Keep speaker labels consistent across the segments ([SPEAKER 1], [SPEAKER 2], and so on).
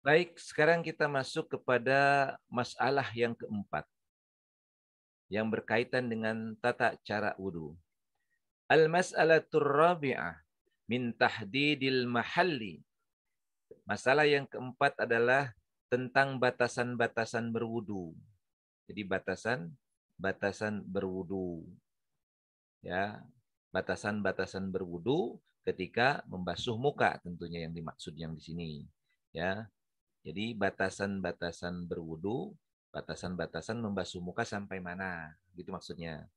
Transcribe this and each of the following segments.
[SPEAKER 1] Baik, sekarang kita masuk kepada masalah yang keempat yang berkaitan dengan tata cara wudu. Al-mas'alatur rabi'ah min tahdidil mahalli. Masalah yang keempat adalah tentang batasan-batasan berwudu. Jadi batasan berwudu. Ya, batasan-batasan berwudu ketika membasuh muka tentunya yang dimaksud yang di sini. Ya. Jadi batasan-batasan berwudu, batasan-batasan membasuh muka sampai mana? Gitu maksudnya.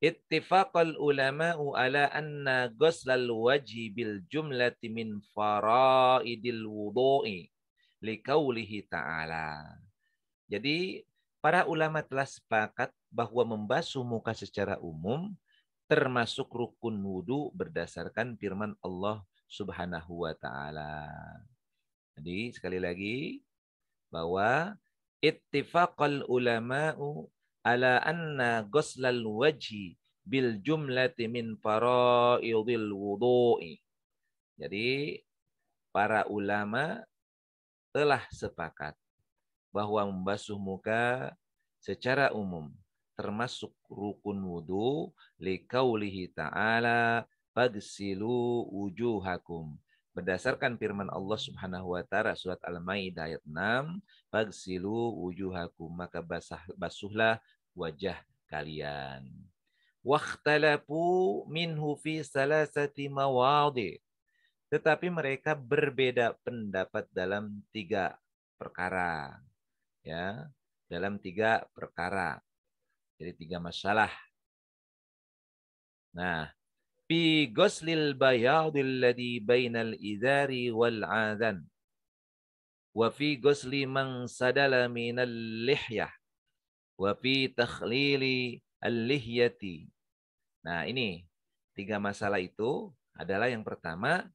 [SPEAKER 1] Ittifaqal ulama'u ala anna ghuslal wajhi bil jumlati min faraidil wudu'i liqaulihi ta'ala. Jadi para ulama telah sepakat bahwa membasuh muka secara umum termasuk rukun wudu berdasarkan firman Allah Subhanahu wa taala. Jadi sekali lagi bahwa ittifaqal ulama'u ala anna ghuslal wajhi bil jumlati min faraidil wudu'i. Jadi para ulama telah sepakat bahwa membasuh muka secara umum termasuk rukun wudu liqaulihi ta'ala fagsilu wujuhakum. Berdasarkan firman Allah Subhanahu wa taala surat Al-Maidah ayat 6, fagsilu wujuhakum, maka basuhlah wajah kalian. Wakhtalafu minhu fi salasati mawadhi. Tetapi mereka berbeda pendapat dalam 3 perkara. Ya, dalam 3 perkara. Jadi 3 masalah. Nah, fi ghuslil bayadil ladzi bainal izari wal adhan wa fi ghusli man sadala minal lihyah wa fi takhlili al-lihyati. Nah, ini 3 masalah itu adalah yang pertama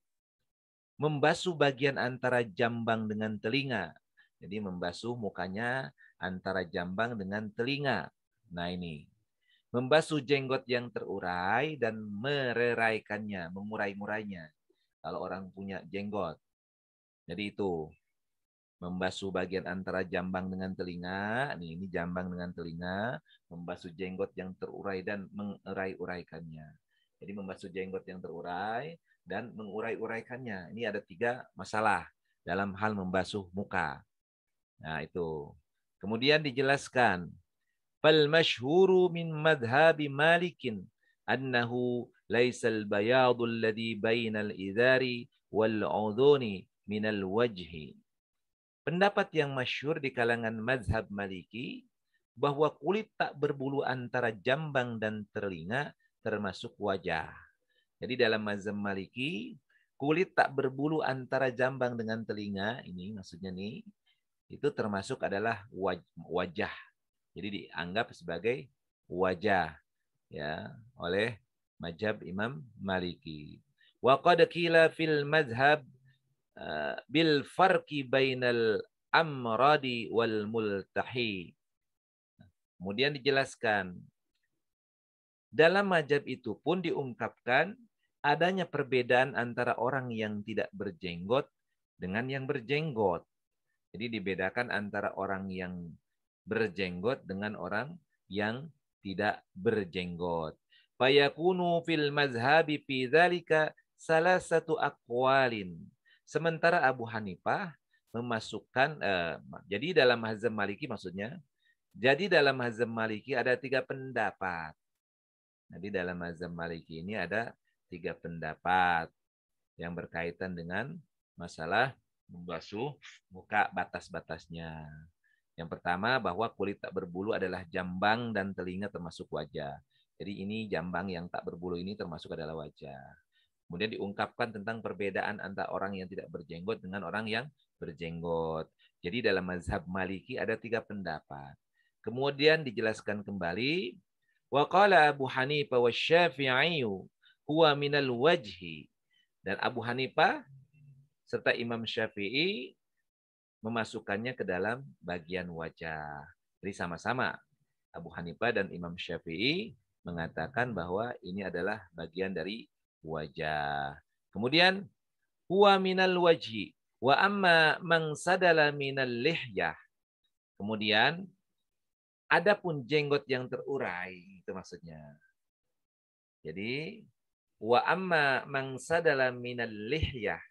[SPEAKER 1] membasuh bagian antara jambang dengan telinga. Jadi membasuh mukanya antara jambang dengan telinga. Nah, ini membasuh jenggot yang terurai dan mereraikannya, mengurai-ngurainya. Kalau orang punya jenggot. Jadi itu, membasuh bagian antara jambang dengan telinga. Ini jambang dengan telinga. Membasuh jenggot yang terurai dan mengurai-uraikannya. Jadi membasuh jenggot yang terurai dan mengurai-uraikannya. Ini ada 3 masalah dalam hal membasuh muka. Nah itu. Kemudian dijelaskan. فالمشهور من مذهب مالك أنه ليس البياض الذي بين الإذار والعذون من الوجه. Pendapat yang masyhur di kalangan mazhab Maliki bahwa kulit tak berbulu antara jambang dan telinga termasuk wajah. Jadi dalam mazhab Maliki kulit tak berbulu antara jambang dengan telinga, ini maksudnya nih, itu termasuk adalah wajah. Jadi dianggap sebagai wajah ya oleh mazhab Imam Maliki. Wa qad qila fil mazhab bil farqi bainal amradi wal multahi. Kemudian dijelaskan dalam mazhab itu pun diungkapkan adanya perbedaan antara orang yang tidak berjenggot dengan yang berjenggot. Jadi dibedakan antara orang yang berjenggot dengan orang yang tidak berjenggot. Fayakunu fil mazhabi fi dzalika salasatu aqwalin. Sementara Abu Hanifah memasukkan jadi dalam mazhab Maliki maksudnya. Jadi dalam mazhab Maliki ada 3 pendapat. Jadi dalam mazhab Maliki ini ada 3 pendapat yang berkaitan dengan masalah membasuh muka batas-batasnya. Yang pertama bahwa kulit tak berbulu adalah jambang dan telinga termasuk wajah. Jadi ini jambang yang tak berbulu ini termasuk adalah wajah. Kemudian diungkapkan tentang perbedaan antara orang yang tidak berjenggot dengan orang yang berjenggot. Jadi dalam mazhab Maliki ada 3 pendapat. Kemudian dijelaskan kembali, wa qala Abu Hanifah wa Syafi'i huwa minal wajhi. Dan Abu Hanifah serta Imam Syafi'i memasukkannya ke dalam bagian wajah. Jadi sama-sama Abu Hanifah dan Imam Syafi'i mengatakan bahwa ini adalah bagian dari wajah. Kemudian huwa minal wajhi. Wa amma man sadala minal lihyah. Kemudian adapun jenggot yang terurai, itu maksudnya. Jadi wa amma man sadala minal lihyah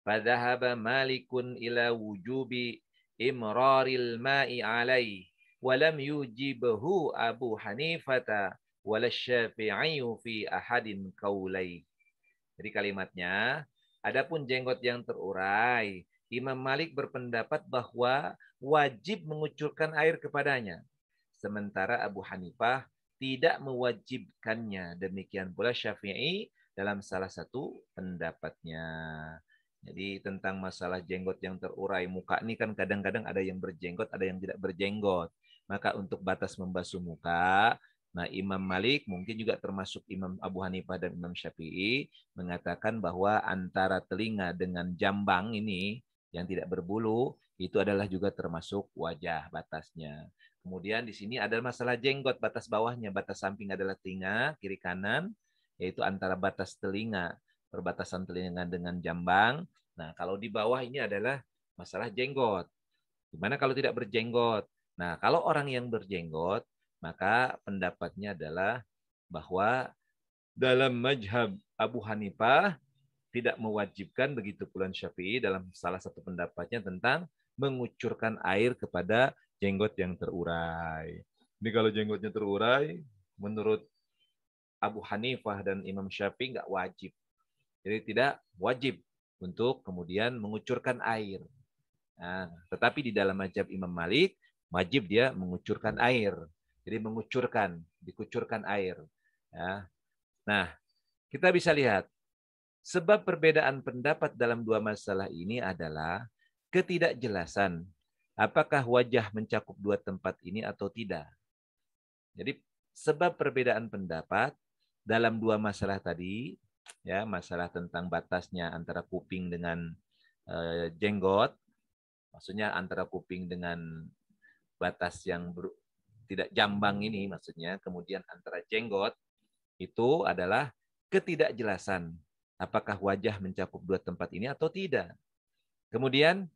[SPEAKER 1] fadhahaba malikun ila wujubi imraril ma'i alaih wa lam yujibahu Abu Hanifata wala Syafi'i fi ahadin qaulai. Jadi kalimatnya, adapun jenggot yang terurai, Imam Malik berpendapat bahwa wajib mengucurkan air kepadanya. Sementara Abu Hanifah tidak mewajibkannya. Demikian pula Syafi'i dalam salah satu pendapatnya. Jadi tentang masalah jenggot yang terurai. Muka ini kan kadang-kadang ada yang berjenggot, ada yang tidak berjenggot. Maka untuk batas membasuh muka, nah Imam Malik mungkin juga termasuk Imam Abu Hanifah dan Imam Syafi'i mengatakan bahwa antara telinga dengan jambang ini yang tidak berbulu itu adalah juga termasuk wajah batasnya. Kemudian di sini ada masalah jenggot, batas bawahnya, batas samping adalah telinga, kiri kanan, yaitu antara batas telinga, perbatasan telinga dengan jambang. Nah, kalau di bawah ini adalah masalah jenggot. Gimana kalau tidak berjenggot? Nah, kalau orang yang berjenggot, maka pendapatnya adalah bahwa dalam mazhab Abu Hanifah tidak mewajibkan, begitu pula Syafi'i dalam salah satu pendapatnya tentang mengucurkan air kepada jenggot yang terurai. Ini kalau jenggotnya terurai, menurut Abu Hanifah dan Imam Syafi'i nggak wajib. Jadi tidak wajib untuk kemudian mengucurkan air. Nah, tetapi di dalam mazhab Imam Malik, wajib dia mengucurkan air. Jadi mengucurkan, dikucurkan air. Ya. Nah, kita bisa lihat, sebab perbedaan pendapat dalam dua masalah ini adalah ketidakjelasan apakah wajah mencakup dua tempat ini atau tidak. Jadi sebab perbedaan pendapat dalam dua masalah tadi, ya masalah tentang batasnya antara kuping dengan jenggot, maksudnya antara kuping dengan batas yang tidak jambang ini maksudnya, kemudian antara jenggot, itu adalah ketidakjelasan apakah wajah mencakup dua tempat ini atau tidak. Kemudian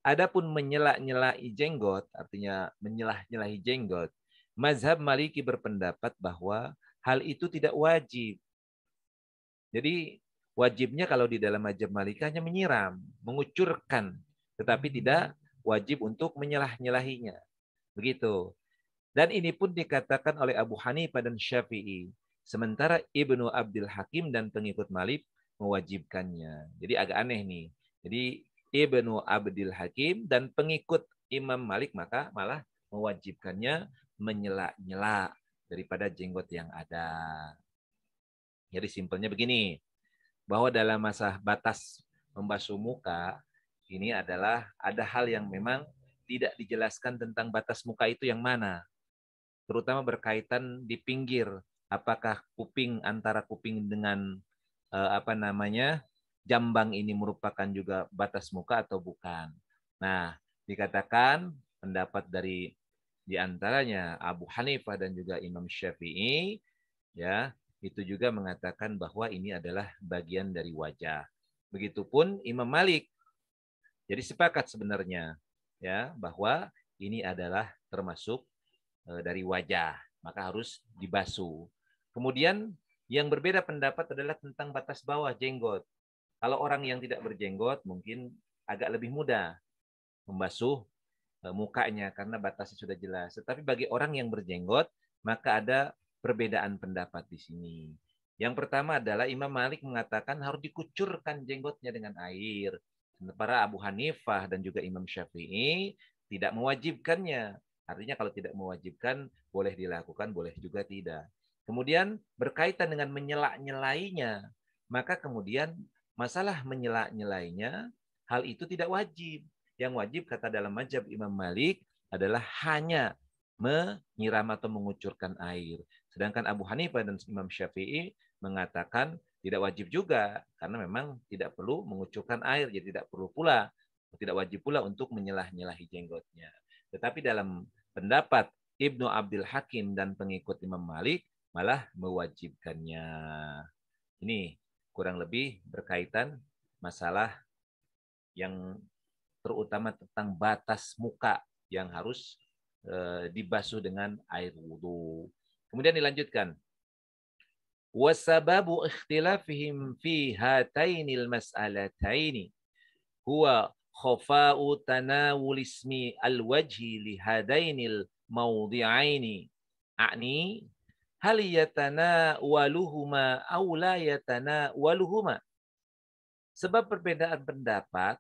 [SPEAKER 1] adapun menyela-nyelai jenggot, artinya menyelah-nyelahi jenggot, mazhab Maliki berpendapat bahwa hal itu tidak wajib. Jadi wajibnya kalau di dalam mazhab Maliki hanya menyiram, mengucurkan, tetapi tidak wajib untuk menyelah-nyelahinya. Begitu. Dan ini pun dikatakan oleh Abu Hanifah dan Syafi'i. Sementara Ibnu Abdul Hakim dan pengikut Malik mewajibkannya. Jadi agak aneh nih. Jadi Ibnu Abdul Hakim dan pengikut Imam Malik maka malah mewajibkannya menyela-nyela daripada jenggot yang ada. Jadi simpelnya begini, bahwa dalam masa batas membasuh muka, ini adalah ada hal yang memang tidak dijelaskan tentang batas muka itu yang mana. Terutama berkaitan di pinggir, apakah kuping antara kuping dengan jambang ini merupakan juga batas muka atau bukan. Nah, dikatakan pendapat dari di antaranya Abu Hanifah dan juga Imam Syafi'i, ya itu juga mengatakan bahwa ini adalah bagian dari wajah. Begitupun Imam Malik. Jadi sepakat sebenarnya ya bahwa ini adalah termasuk dari wajah, maka harus dibasuh. Kemudian yang berbeda pendapat adalah tentang batas bawah jenggot. Kalau orang yang tidak berjenggot mungkin agak lebih mudah membasuh mukanya karena batasnya sudah jelas. Tetapi bagi orang yang berjenggot, maka ada perbedaan pendapat di sini. Yang pertama adalah Imam Malik mengatakan harus dikucurkan jenggotnya dengan air. Sementara Abu Hanifah dan juga Imam Syafi'i tidak mewajibkannya. Artinya kalau tidak mewajibkan, boleh dilakukan, boleh juga tidak. Kemudian berkaitan dengan menyela-nyelainya, maka kemudian masalah menyela-nyelainya, hal itu tidak wajib. Yang wajib kata dalam mazhab Imam Malik adalah hanya menyiram atau mengucurkan air. Sedangkan Abu Hanifah dan Imam Syafi'i mengatakan tidak wajib juga karena memang tidak perlu mengucurkan air, jadi tidak perlu pula, tidak wajib pula untuk menyelah-nyelahi jenggotnya. Tetapi dalam pendapat Ibnu Abdul Hakim dan pengikut Imam Malik malah mewajibkannya. Ini kurang lebih berkaitan masalah yang terutama tentang batas muka yang harus dibasuh dengan air wudhu. Kemudian dilanjutkan. Wasababu ikhtilafihim fi hatainil mas'alataini huwa khafa'u tanawul ismi al-wajhi li hadainil mawdi'aini. A'ni hal yatanawaluhuma aw la yatanawaluhuma. Sebab perbedaan pendapat,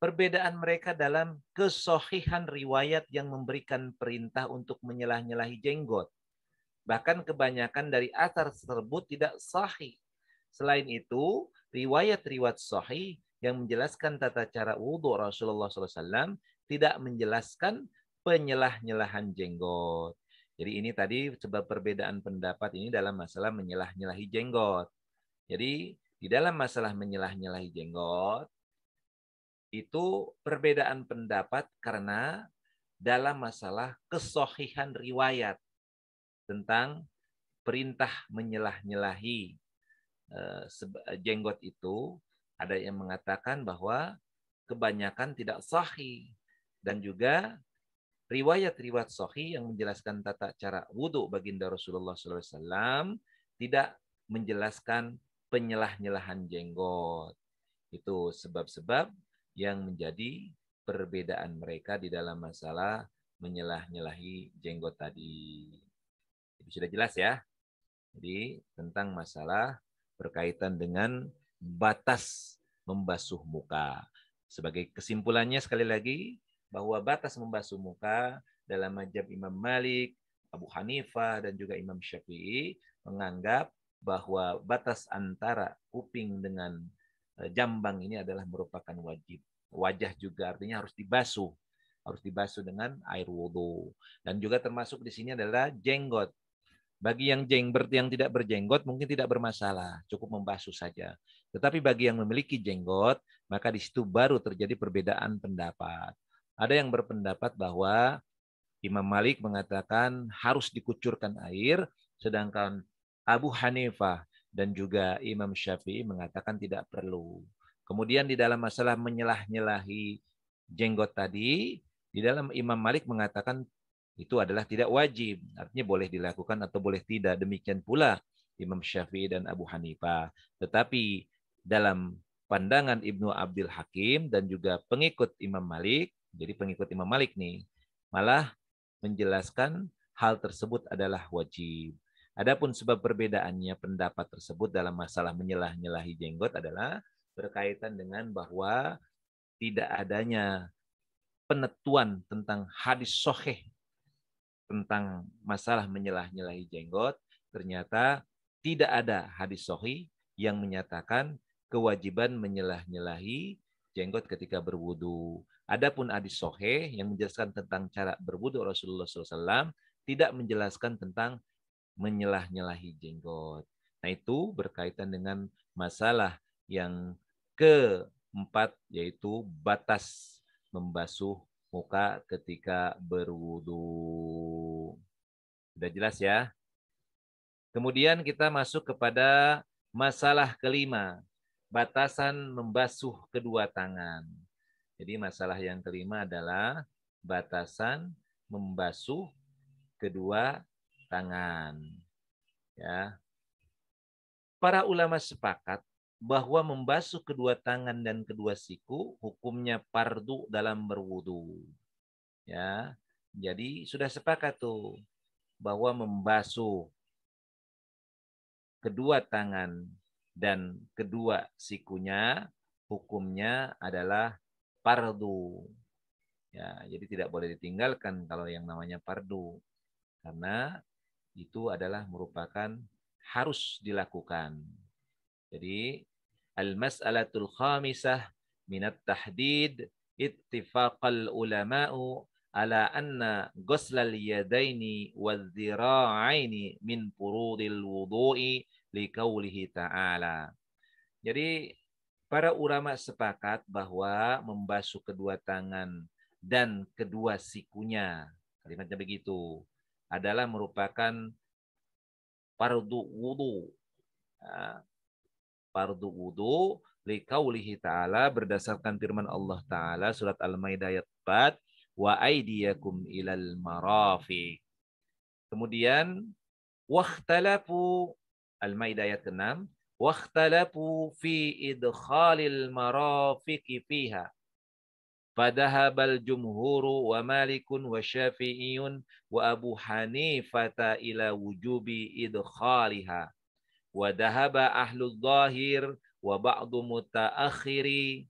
[SPEAKER 1] perbedaan mereka dalam kesohihan riwayat yang memberikan perintah untuk menyelah-nyelahi jenggot. Bahkan kebanyakan dari athar tersebut tidak sahih. Selain itu, riwayat-riwayat sahih yang menjelaskan tata cara wudhu Rasulullah SAW tidak menjelaskan penyelah-nyelahan jenggot. Jadi ini tadi sebab perbedaan pendapat ini dalam masalah menyelah-nyelahi jenggot. Jadi di dalam masalah menyelah-nyelahi jenggot, itu perbedaan pendapat karena dalam masalah kesohihan riwayat tentang perintah menyelah-nyelahi jenggot itu, ada yang mengatakan bahwa kebanyakan tidak sahih, dan juga riwayat-riwayat sahih yang menjelaskan tata cara wudhu baginda Rasulullah SAW tidak menjelaskan penyelah-nyelahan jenggot. Itu sebab-sebab yang menjadi perbedaan mereka di dalam masalah menyelah-nyelahi jenggot tadi. Itu sudah jelas ya. Jadi tentang masalah berkaitan dengan batas membasuh muka. Sebagai kesimpulannya sekali lagi, bahwa batas membasuh muka dalam mazhab Imam Malik, Abu Hanifah, dan juga Imam Syafi'i menganggap bahwa batas antara kuping dengan jambang ini adalah merupakan wajib. Wajah juga artinya harus dibasuh. Harus dibasuh dengan air wudhu. Dan juga termasuk di sini adalah jenggot. Bagi yang tidak berjenggot mungkin tidak bermasalah, cukup membasuh saja. Tetapi bagi yang memiliki jenggot, maka di situ baru terjadi perbedaan pendapat. Ada yang berpendapat bahwa Imam Malik mengatakan harus dikucurkan air, sedangkan Abu Hanifah dan juga Imam Syafi'i mengatakan tidak perlu. Kemudian di dalam masalah menyelah-nyelahi jenggot tadi, di dalam Imam Malik mengatakan itu adalah tidak wajib. Artinya boleh dilakukan atau boleh tidak. Demikian pula Imam Syafi'i dan Abu Hanifah. Tetapi dalam pandangan Ibnu Abdul Hakim dan juga pengikut Imam Malik, jadi pengikut Imam Malik nih, malah menjelaskan hal tersebut adalah wajib. Adapun sebab perbedaannya pendapat tersebut dalam masalah menyelah-nyelahi jenggot adalah berkaitan dengan bahwa tidak adanya penentuan tentang hadis sahih tentang masalah menyelah-nyelahi jenggot. Ternyata tidak ada hadis sahih yang menyatakan kewajiban menyelah-nyelahi jenggot ketika berwudu. Adapun hadis sahih yang menjelaskan tentang cara berwudu Rasulullah SAW tidak menjelaskan tentang menyelah-nyelahi jenggot. Nah, itu berkaitan dengan masalah yang keempat, yaitu batas membasuh muka ketika berwudu. Sudah jelas ya? Kemudian kita masuk kepada masalah kelima, batasan membasuh kedua tangan. Jadi masalah yang kelima adalah batasan membasuh kedua tangan. Ya. Para ulama sepakat bahwa membasuh kedua tangan dan kedua siku hukumnya fardu dalam berwudu. Ya. Jadi sudah sepakat tuh bahwa membasuh kedua tangan dan kedua sikunya hukumnya adalah fardu. Ya, jadi tidak boleh ditinggalkan kalau yang namanya fardu, karena itu adalah merupakan harus dilakukan. Jadi al-mas'alatul khamisah minat tahdid ittifaqal ulama'u ala anna ghuslal yadaini wadh-dhira'aini min furudil wudu'i liqaulihi ta'ala. Jadi para ulama sepakat bahwa membasuh kedua tangan dan kedua sikunya, kalimatnya begitu, adalah merupakan fardu wudu. fardu wudu liqaulihi ta'ala berdasarkan firman Allah Ta'ala surat Al-Maidah ayat 4 wa aydiyakum ilal marafiq. Kemudian wakhtalafu Al-Maidah ayat 6 wakhtalafu fi idkhalil marafiqi fiha fadhahabal jumhuru wa malikun wa syafi'iyun wa abu hanifata ila wujubi idkhaliha wa dhahaba ahlul zahir wa ba'du mutaakhiri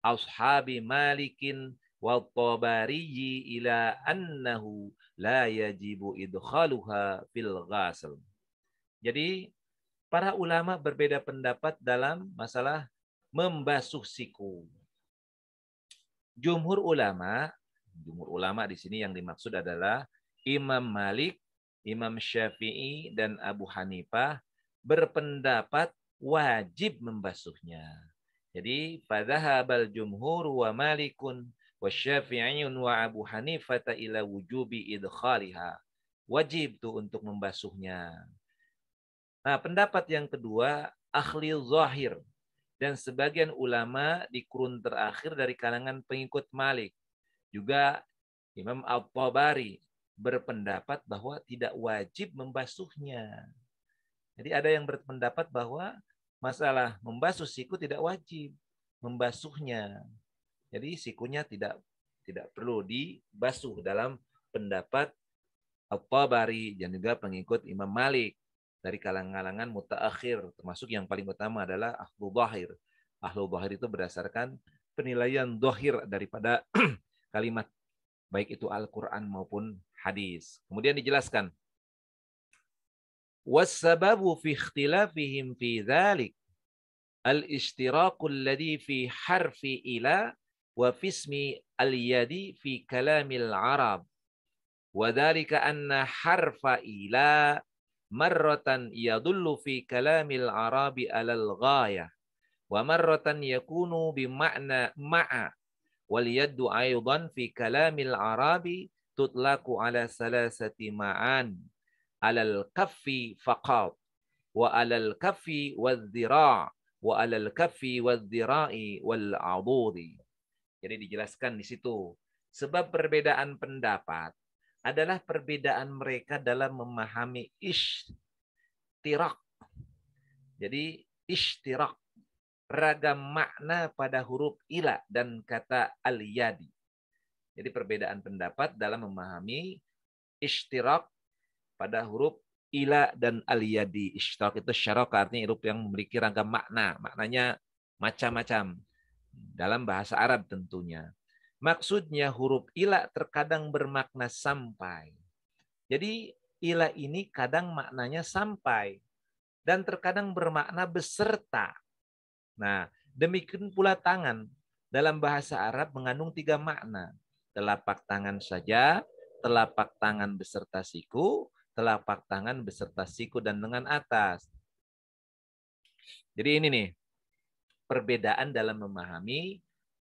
[SPEAKER 1] ashabi malikin wa tabariyi ila annahu la yajibu idkhaluha fil ghasl. Jadi para ulama berbeda pendapat dalam masalah membasuh siku. Jumhur ulama di sini yang dimaksud adalah Imam Malik, Imam Syafi'i, dan Abu Hanifah berpendapat wajib membasuhnya. Jadi, fadhahabal jumhur wa malikun wa syafi'iyun wa Abu Hanifah ila wujubi idkhaliha. Wajib tuh untuk membasuhnya. Nah, pendapat yang kedua, ahli zahir. Dan sebagian ulama di kurun terakhir dari kalangan pengikut Malik. Juga Imam Al-Tabari berpendapat bahwa tidak wajib membasuhnya. Jadi ada yang berpendapat bahwa masalah membasuh siku tidak wajib membasuhnya. Jadi sikunya tidak perlu dibasuh dalam pendapat Al-Tabari dan juga pengikut Imam Malik. Dari kalangan mutaakhir, termasuk yang paling utama adalah ahlu zahir. Ahlu zahir itu berdasarkan penilaian zahir daripada kalimat, baik itu Al-Quran maupun hadis. Kemudian dijelaskan, wassababu fi ikhtilafihim fi dhalik al-ishtiraqu alladhi fi harfi ila wa fi ismi al-yadi fi kalamil Arab. Wa dhalika anna harfa ila marratan yadullu fi kalamil Arabi alal ghayah wa marratan yakunu bima'na ma'a wal yaddu aydan fi kalamil Arabi tutlaqu ala salasati ma'an alal kaffi faqat wa alal kaffi wadh-dhira' wa alal kaffi wadh-dhira'i wal 'adudi. Jadi dijelaskan di situ sebab perbedaan pendapat adalah perbedaan mereka dalam memahami ishtirak. Jadi ishtirak, ragam makna pada huruf ila dan kata al-yadi. Jadi perbedaan pendapat dalam memahami ishtirak pada huruf ila dan al-yadi. Ishtirak itu syaraka, artinya huruf yang memiliki ragam makna. Maknanya macam-macam. Dalam bahasa Arab tentunya. Maksudnya huruf ila terkadang bermakna sampai. Jadi ila ini kadang maknanya sampai dan terkadang bermakna beserta. Nah, demikian pula tangan. Dalam bahasa Arab mengandung 3 makna. Telapak tangan saja, telapak tangan beserta siku, telapak tangan beserta siku dan lengan atas. Jadi ini nih, perbedaan dalam memahami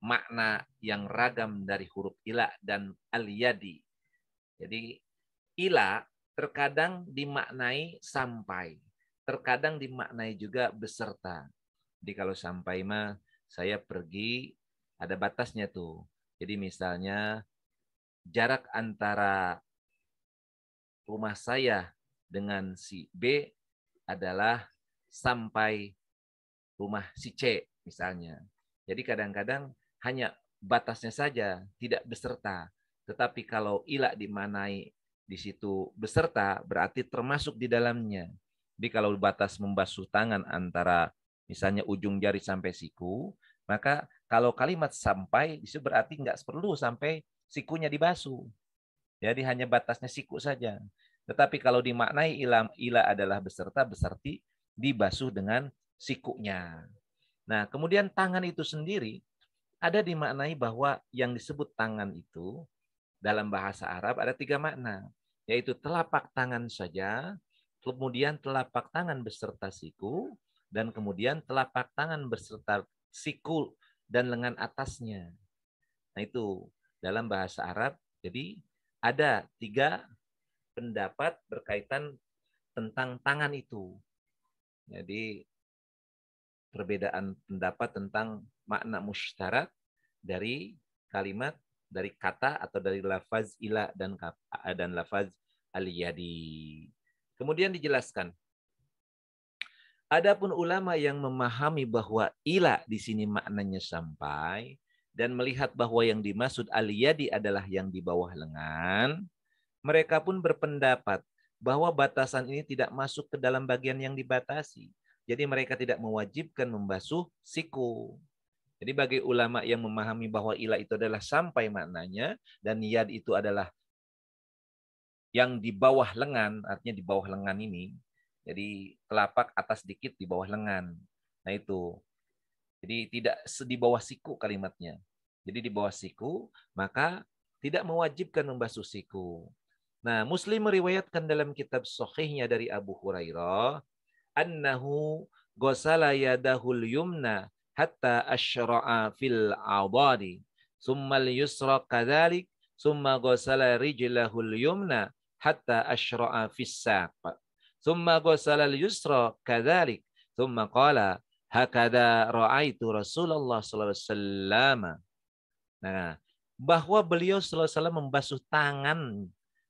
[SPEAKER 1] makna yang ragam dari huruf ila dan al-yadi. Jadi ila terkadang dimaknai sampai, terkadang dimaknai juga beserta. Jadi kalau sampai mah saya pergi ada batasnya tuh. Jadi misalnya jarak antara rumah saya dengan si B adalah sampai rumah si C misalnya. Jadi kadang-kadang hanya batasnya saja, tidak beserta. Tetapi kalau ila dimanai di situ beserta, berarti termasuk di dalamnya. Jadi kalau batas membasuh tangan antara misalnya ujung jari sampai siku, maka kalau kalimat sampai, itu berarti nggak perlu sampai sikunya dibasuh. Jadi hanya batasnya siku saja. Tetapi kalau dimaknai ila adalah beserta, beserti dibasuh dengan sikunya. Nah, kemudian tangan itu sendiri ada dimaknai bahwa yang disebut tangan itu dalam bahasa Arab ada 3 makna, yaitu telapak tangan saja, kemudian telapak tangan beserta siku, dan kemudian telapak tangan beserta siku dan lengan atasnya. Nah itu dalam bahasa Arab. Jadi ada 3 pendapat berkaitan tentang tangan itu. Jadi perbedaan pendapat tentang makna mustarak dari kalimat, dari kata atau dari lafaz ila dan lafaz al-yadi. Kemudian dijelaskan, adapun ulama yang memahami bahwa ila di sini maknanya sampai dan melihat bahwa yang dimaksud al-yadi adalah yang di bawah lengan, mereka pun berpendapat bahwa batasan ini tidak masuk ke dalam bagian yang dibatasi. Jadi mereka tidak mewajibkan membasuh siku. Jadi bagi ulama yang memahami bahwa ila itu adalah sampai maknanya dan yad itu adalah yang di bawah lengan, artinya di bawah lengan ini. Jadi telapak atas dikit di bawah lengan. Nah itu. Jadi tidak di bawah siku kalimatnya. Jadi di bawah siku, maka tidak mewajibkan membasuh siku. Nah, Muslim meriwayatkan dalam kitab sahihnya dari Abu Hurairah, annahu ghasala yadahul yumna hatta asyra'a fil adadi, summa al-yusra kadzalik, summa ghasala rijlahul yumna hatta asyra'a fis saq. Summa ghasala al-yusra kadzalik, summa qala hakada ra'aitu Rasulullah sallallahu alaihi wasallam. Nah, bahwa beliau sallallahu alaihi wasallam membasuh tangan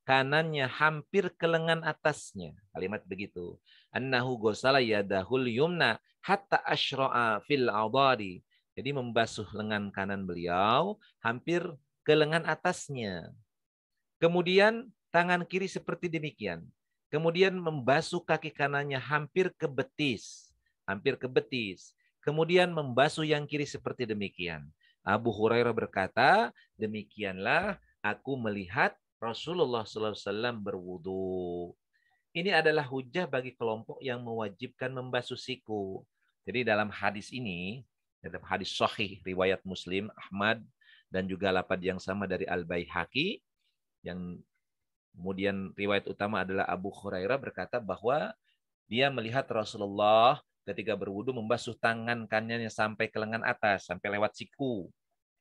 [SPEAKER 1] kanannya hampir ke lengan atasnya. Kalimat begitu. Annahu ghasala yadahul yumna hatta asyra'a fil adadi. Jadi membasuh lengan kanan beliau hampir ke lengan atasnya. Kemudian tangan kiri seperti demikian. Kemudian membasuh kaki kanannya hampir ke betis. Hampir ke betis. Kemudian membasuh yang kiri seperti demikian. Abu Hurairah berkata, demikianlah aku melihat Rasulullah SAW berwudu. Ini adalah hujah bagi kelompok yang mewajibkan membasuh siku. Jadi dalam hadis ini, dalam hadis sahih riwayat Muslim, Ahmad, dan juga lafaz yang sama dari Al-Baihaqi, yang kemudian riwayat utama adalah Abu Hurairah berkata bahwa dia melihat Rasulullah ketika berwudu membasuh tangan kanannya sampai ke lengan atas, sampai lewat siku.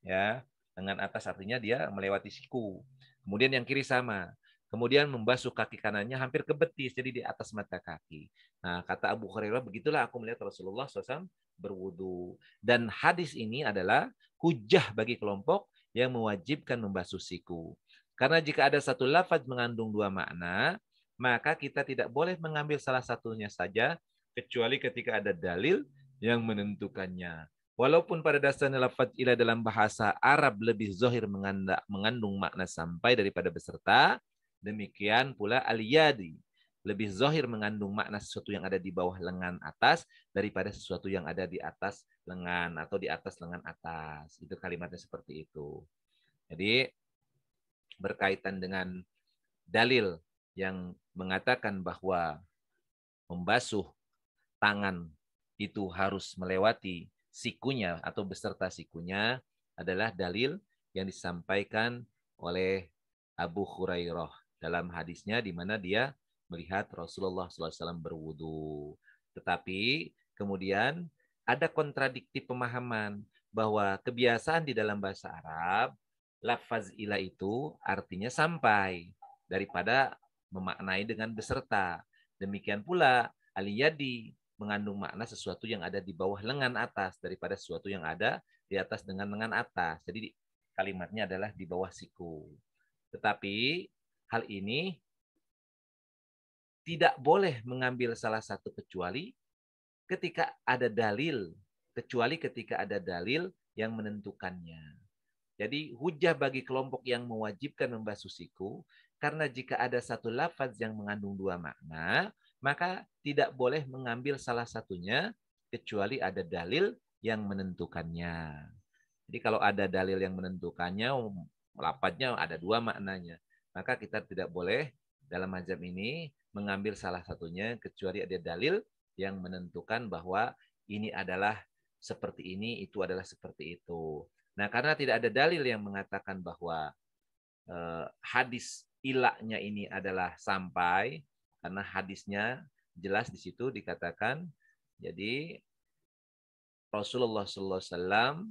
[SPEAKER 1] Ya, lengan atas artinya dia melewati siku. Kemudian yang kiri sama. Kemudian membasuh kaki kanannya hampir ke betis, jadi di atas mata kaki. Nah, kata Abu Hurairah, begitulah aku melihat Rasulullah SAW berwudu. Dan hadis ini adalah hujah bagi kelompok yang mewajibkan membasuh siku. Karena jika ada satu lafaz mengandung dua makna, maka kita tidak boleh mengambil salah satunya saja, kecuali ketika ada dalil yang menentukannya. Walaupun pada dasarnya lafaz ila dalam bahasa Arab lebih zahir mengandung makna sampai daripada beserta, demikian pula al-yadi lebih zahir mengandung makna sesuatu yang ada di bawah lengan atas daripada sesuatu yang ada di atas lengan atau di atas lengan atas. Itu kalimatnya seperti itu. Jadi berkaitan dengan dalil yang mengatakan bahwa membasuh tangan itu harus melewati sikunya atau beserta sikunya adalah dalil yang disampaikan oleh Abu Hurairah dalam hadisnya di mana dia melihat Rasulullah SAW berwudu. Tetapi kemudian ada kontradiktif pemahaman bahwa kebiasaan di dalam bahasa Arab lafaz ila itu artinya sampai daripada memaknai dengan beserta. Demikian pula al-yadi mengandung makna sesuatu yang ada di bawah lengan atas daripada sesuatu yang ada di atas dengan lengan atas. Jadi kalimatnya adalah di bawah siku. Tetapi hal ini tidak boleh mengambil salah satu kecuali ketika ada dalil. Kecuali ketika ada dalil yang menentukannya. Jadi hujah bagi kelompok yang mewajibkan membasuh siku, karena jika ada satu lafaz yang mengandung dua makna, maka tidak boleh mengambil salah satunya kecuali ada dalil yang menentukannya. Jadi kalau ada dalil yang menentukannya, lafaznya ada dua maknanya, maka kita tidak boleh dalam mazhab ini mengambil salah satunya kecuali ada dalil yang menentukan bahwa ini adalah seperti ini, itu adalah seperti itu. Nah, karena tidak ada dalil yang mengatakan bahwa hadis ilaknya ini adalah sampai, karena hadisnya jelas di situ dikatakan, jadi Rasulullah SAW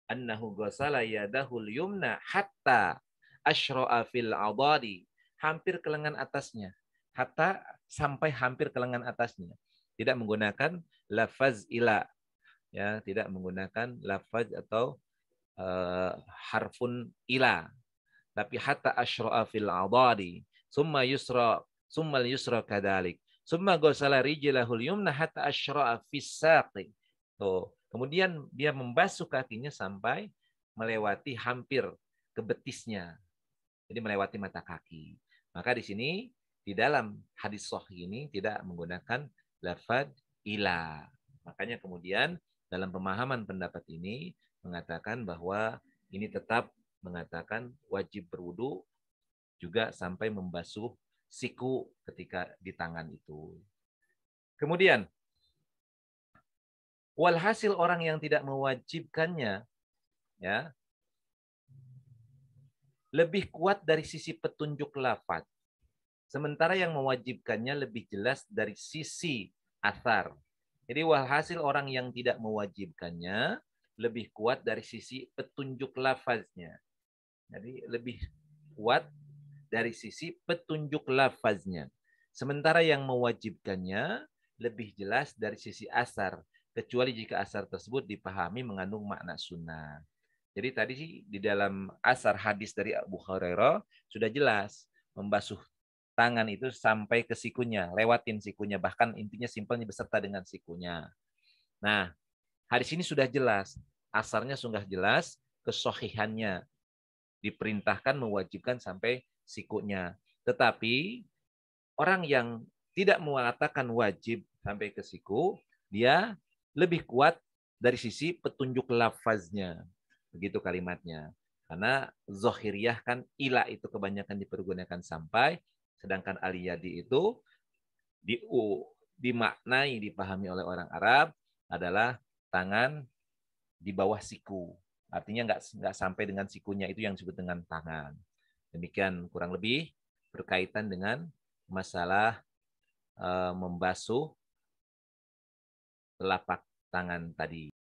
[SPEAKER 1] annahu ghasala yadahul yumna hatta asyra'a fil adadi, hampir ke lengan atasnya. Hatta sampai hampir ke lengan atasnya. Tidak menggunakan lafaz ila, ya, tidak menggunakan lafaz atau harfun ila, tapi hatta asyra'a fil adadi, summa yusra kadalik, summa ghasala rijlahul yumna hatta asyra'a fis saqi. Tuh, kemudian dia membasuh kakinya sampai melewati hampir ke betisnya. Jadi melewati mata kaki. Maka di sini di dalam hadis sahih ini tidak menggunakan lafaz ila. Makanya kemudian dalam pemahaman pendapat ini mengatakan bahwa ini tetap mengatakan wajib berwudu juga sampai membasuh siku ketika di tangan itu. Kemudian walhasil orang yang tidak mewajibkannya, ya, lebih kuat dari sisi petunjuk lafaz. Sementara yang mewajibkannya lebih jelas dari sisi athar. Jadi walhasil orang yang tidak mewajibkannya lebih kuat dari sisi petunjuk lafaznya. Jadi lebih kuat dari sisi petunjuk lafaznya. Sementara yang mewajibkannya lebih jelas dari sisi asar, kecuali jika asar tersebut dipahami mengandung makna sunnah. Jadi tadi sih di dalam asar hadis dari Abu Hurairah sudah jelas membasuh tangan itu sampai ke sikunya, lewatin sikunya, bahkan intinya simpelnya beserta dengan sikunya. Nah, hadis ini sudah jelas, asarnya sudah jelas, kesohihannya diperintahkan mewajibkan sampai sikunya. Tetapi orang yang tidak mengatakan wajib sampai ke siku, dia lebih kuat dari sisi petunjuk lafaznya. Begitu kalimatnya. Karena zohiriyah kan ila itu kebanyakan dipergunakan sampai, sedangkan aliyadi itu dimaknai, dipahami oleh orang Arab adalah tangan di bawah siku. Artinya nggak sampai dengan sikunya, itu yang disebut dengan tangan. Demikian kurang lebih berkaitan dengan masalah membasuh telapak tangan tadi.